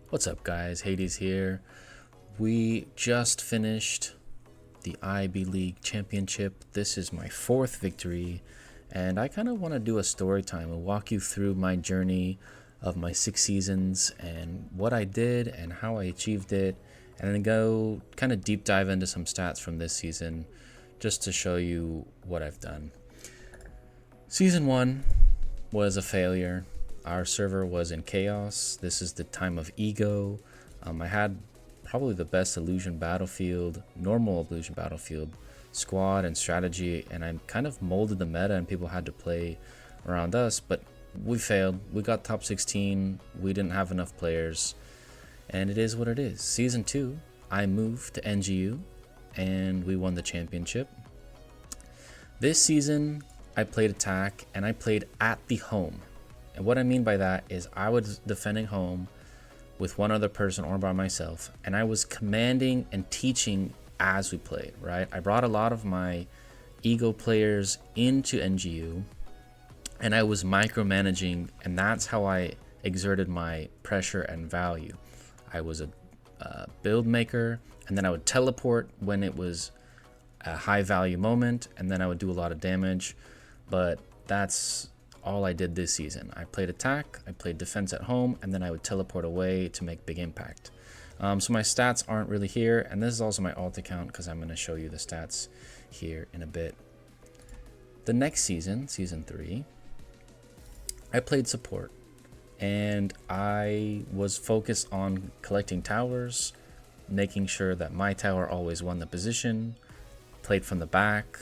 What's up, guys? Hades here. We just finished the IB League Championship. This is my fourth victory, and I kind of want to do a story time and walk you through my journey of my 6 seasons and what I did and how I achieved it, and then go kind of deep dive into some stats from this season just to show you what I've done. Season 1 was a failure. Our server was in chaos. This is the time of ego. I had probably the best illusion battlefield, normal illusion battlefield, squad and strategy, and I kind of molded the meta and people had to play around us, but we failed. We got top 16. We didn't have enough players, and it is what it is. Season 2, I moved to NGU and we won the championship. This season, I played attack and I played at the home. And what I mean by that is I was defending home with one other person or by myself, and I was commanding and teaching as we played, right? I brought a lot of my ego players into NGU, and I was micromanaging, and that's how I exerted my pressure and value. I was a build maker, and then I would teleport when it was a high value moment, and then I would do a lot of damage, but that's all I did this season. I played attack, I played defense at home, and then I would teleport away to make big impact. So my stats aren't really here, and this is also my alt account because I'm going to show you the stats here in a bit. The next season, season 3, I played support, and I was focused on collecting towers, making sure that my tower always won the position, played from the back.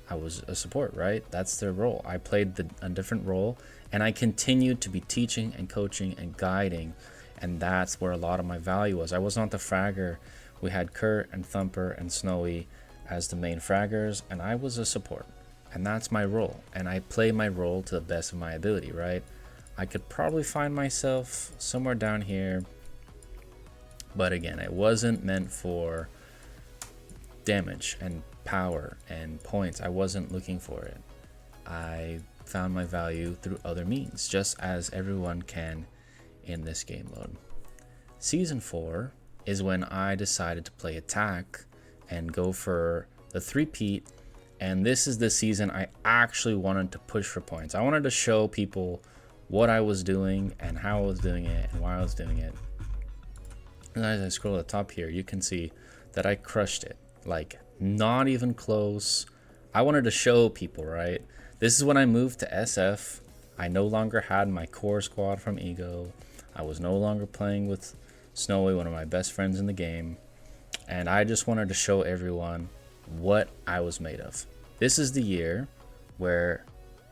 I was a support, right? That's their role. I played a different role, and I continued to be teaching and coaching and guiding, and that's where a lot of my value was. I was not the fragger. We had Kurt and Thumper and Snowy as the main fraggers, and I was a support, and that's my role, and I play my role to the best of my ability, right? I could probably find myself somewhere down here, but again, it wasn't meant for damage and power and points. I wasn't looking for it. I found my value through other means, just as everyone can in this game mode. Season 4 is when I decided to play attack and go for the three-peat, and this is the season I actually wanted to push for points. I wanted to show people what I was doing and how I was doing it and why I was doing it. And as I scroll to the top here, you can see that I crushed it. Like, not even close. I wanted to show people, right? This is when I moved to SF. I no longer had my core squad from Ego. I was no longer playing with Snowy, one of my best friends in the game. And I just wanted to show everyone what I was made of. This is the year where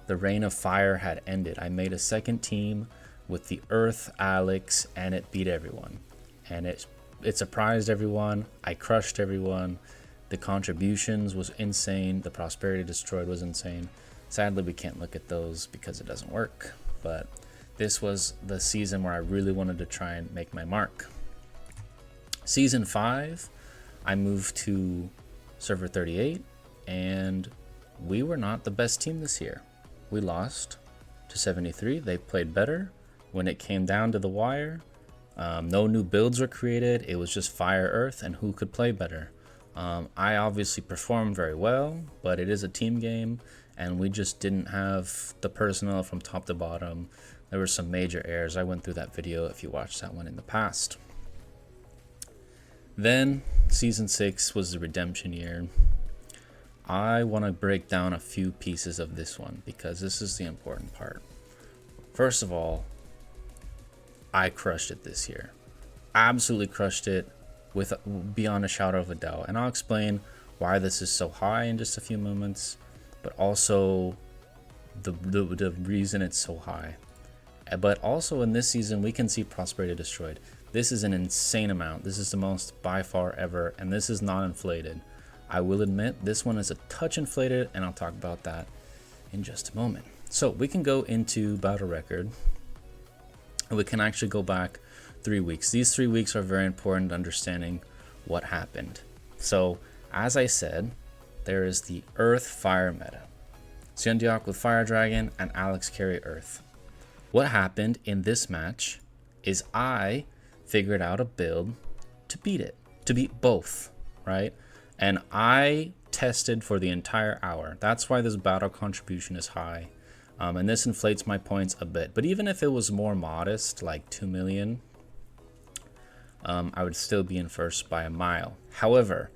the reign of fire had ended. I made a second team with the Earth Alex, and it beat everyone. And it surprised everyone. I crushed everyone. The contributions was insane. The prosperity destroyed was insane. Sadly, we can't look at those because it doesn't work. But this was the season where I really wanted to try and make my mark. Season 5, I moved to server 38, and we were not the best team this year. We lost to 73. They played better. When it came down to the wire, no new builds were created. It was just fire, earth, and who could play better. I obviously performed very well, but it is a team game, and we just didn't have the personnel from top to bottom. There were some major errors. I went through that video if you watched that one in the past. Then season 6 was the redemption year. I want to break down a few pieces of this one because this is the important part. First of all, I crushed it this year. Absolutely crushed it, with beyond a shadow of a doubt, and I'll explain why this is so high in just a few moments, but also the reason it's so high. But also in this season, we can see prosperity destroyed. This is an insane amount. This is the most by far ever, and this is not inflated. I will admit this one is a touch inflated, and I'll talk about that in just a moment. So we can go into battle record, and we can actually go back 3 weeks. These 3 weeks are very important to understanding what happened. So, as I said, there is the Earth Fire meta. Syndiok with Fire Dragon and Alex carry Earth. What happened in this match is I figured out a build to beat it, to beat both, right? And I tested for the entire hour. That's why this battle contribution is high. And this inflates my points a bit. But even if it was more modest, like 2 million, I would still be in first by a mile. However,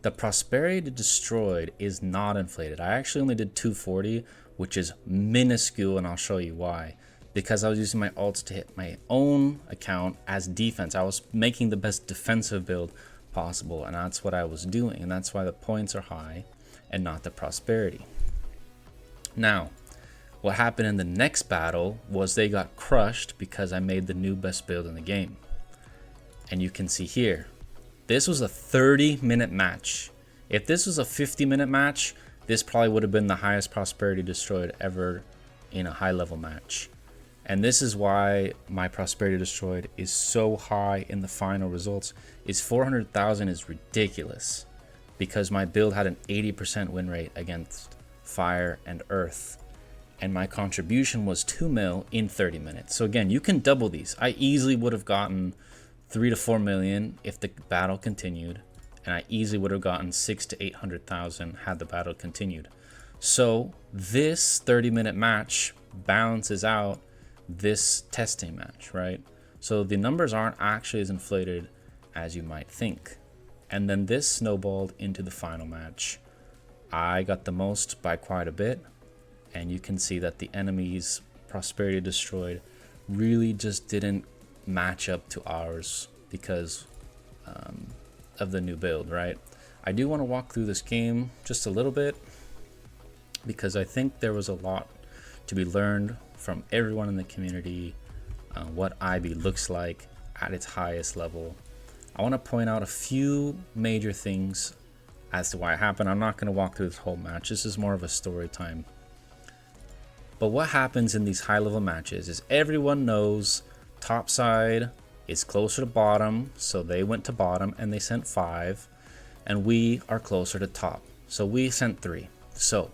the prosperity destroyed is not inflated. I actually only did 240, which is minuscule, and I'll show you why. Because I was using my ults to hit my own account as defense. I was making the best defensive build possible, and that's what I was doing, and that's why the points are high and not the prosperity. Now, what happened in the next battle was they got crushed because I made the new best build in the game. And you can see here, this was a 30-minute match. If this was a 50-minute match, this probably would have been the highest prosperity destroyed ever in a high-level match. And this is why my prosperity destroyed is so high in the final results. Is 400,000 is ridiculous because my build had an 80% win rate against fire and earth. And my contribution was 2 mil in 30 minutes. So again, you can double these. I easily would have gotten 3 to 4 million if the battle continued. And I easily would have gotten 6 to 800,000 had the battle continued. So this 30-minute match balances out this testing match, right? So the numbers aren't actually as inflated as you might think. And then this snowballed into the final match. I got the most by quite a bit, and you can see that the enemy's prosperity destroyed really just didn't match up to ours because of the new build, right? I do want to walk through this game just a little bit because I think there was a lot to be learned from everyone in the community, what IB looks like at its highest level. I want to point out a few major things as to why it happened. I'm not going to walk through this whole match. This is more of a story time. But what happens in these high level matches is everyone knows top side is closer to bottom, so they went to bottom and they sent 5, and we are closer to top, so we sent 3. So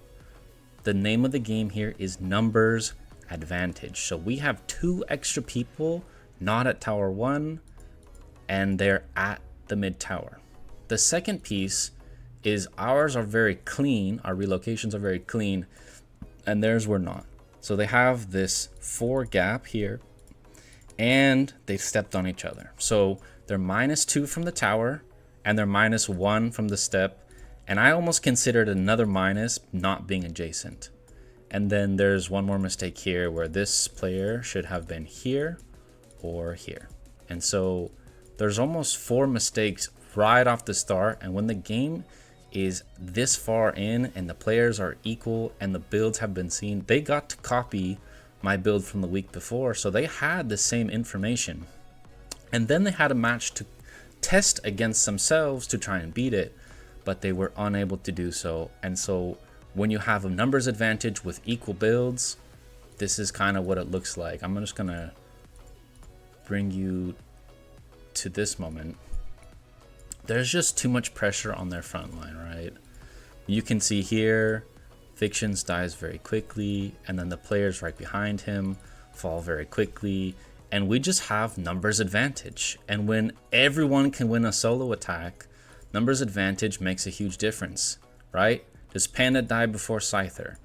the name of the game here is numbers advantage. So we have 2 extra people not at tower 1, and they're at the mid tower. The second piece is ours are very clean, our relocations are very clean, and theirs were not. So they have this 4 gap here, and they stepped on each other. So they're -2 from the tower, and they're -1 from the step, and I almost considered another minus not being adjacent. And then there's one more mistake here where this player should have been here or here. And so there's almost 4 mistakes right off the start, and when the game is this far in and the players are equal and the builds have been seen, they got to copy my build from the week before, so they had the same information. And then they had a match to test against themselves to try and beat it, but they were unable to do so. And so when you have a numbers advantage with equal builds, this is kind of what it looks like. I'm just gonna bring you to this moment. There's just too much pressure on their front line, right? You can see here, Fictions dies very quickly, and then the players right behind him fall very quickly, and we just have numbers advantage. And when everyone can win a solo attack, numbers advantage makes a huge difference, right? Does Panda die before Scyther?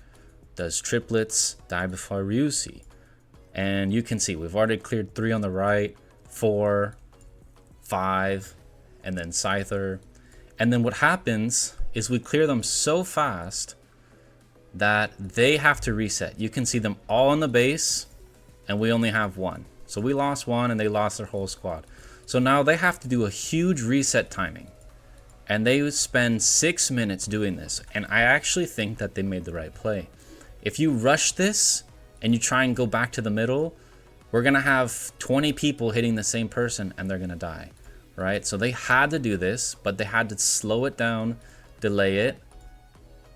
Does Triplets die before Ryusi? And you can see we've already cleared 3 on the right, 4, 5, and then Scyther. And then what happens is we clear them so fast that they have to reset. You can see them all in the base, and we only have 1. So we lost 1 and they lost their whole squad. So now they have to do a huge reset timing. And they spend 6 minutes doing this. And I actually think that they made the right play. If you rush this and you try and go back to the middle, we're going to have 20 people hitting the same person and they're going to die, right? So they had to do this, but they had to slow it down, delay it.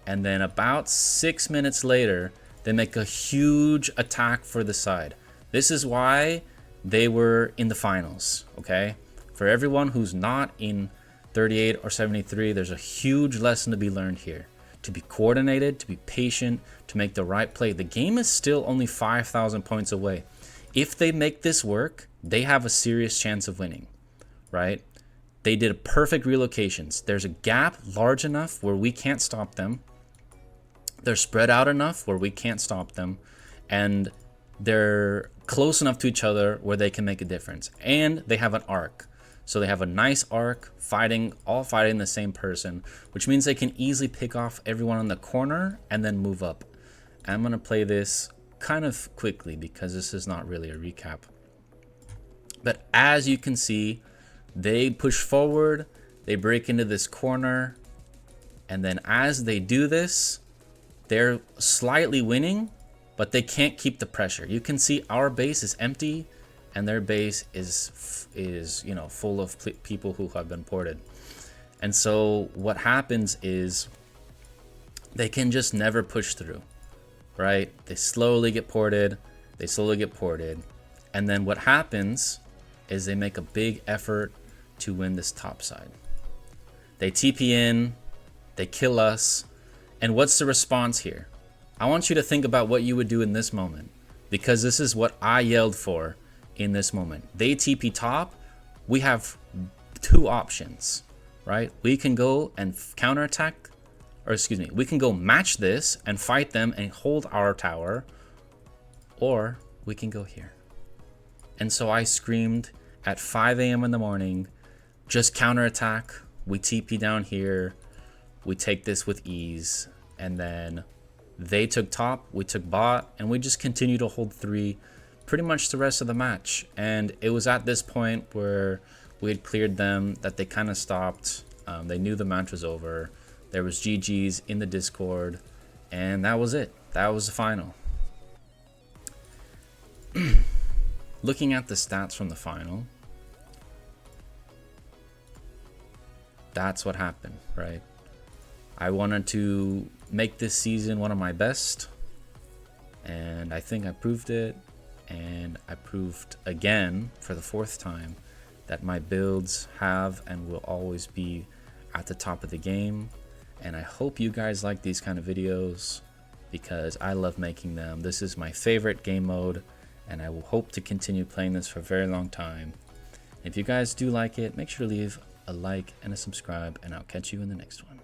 And then about 6 minutes later, they make a huge attack for the side. This is why they were in the finals, okay? For everyone who's not in 38 or 73, there's a huge lesson to be learned here. To be coordinated, to be patient, to make the right play. The game is still only 5,000 points away. If they make this work, they have a serious chance of winning, right? They did perfect relocations. There's a gap large enough where we can't stop them. They're spread out enough where we can't stop them. And they're close enough to each other where they can make a difference. And they have an arc. So they have a nice arc, all fighting the same person, which means they can easily pick off everyone on the corner and then move up. I'm going to play this kind of quickly because this is not really a recap. But as you can see, they push forward, they break into this corner, and then as they do this, they're slightly winning, but they can't keep the pressure. You can see our base is empty and their base is full of people who have been ported. And so what happens is they can just never push through, right? They slowly get ported, and then what happens is they make a big effort to win this top side. They TP in, they kill us, and what's the response here? I want you to think about what you would do in this moment, because this is what I yelled for in this moment. They TP top, we have two options, right? We can go and counterattack, or excuse me, we can go match this and fight them and hold our tower, or we can go here. And so I screamed at 5 a.m. in the morning, just counterattack, we TP down here, we take this with ease, and then they took top, we took bot, and we just continue to hold 3 pretty much the rest of the match. And it was at this point where we had cleared them that they kind of stopped. They knew the match was over. There was GG's in the Discord, and that was it. That was the final. Looking at the stats from the final, that's what happened, right? I wanted to make this season one of my best, and I think I proved it. And I proved again for the 4th time that my builds have and will always be at the top of the game. And I hope you guys like these kind of videos because I love making them. This is my favorite game mode, and I will hope to continue playing this for a very long time. If you guys do like it, make sure to leave a like and a subscribe, and I'll catch you in the next one.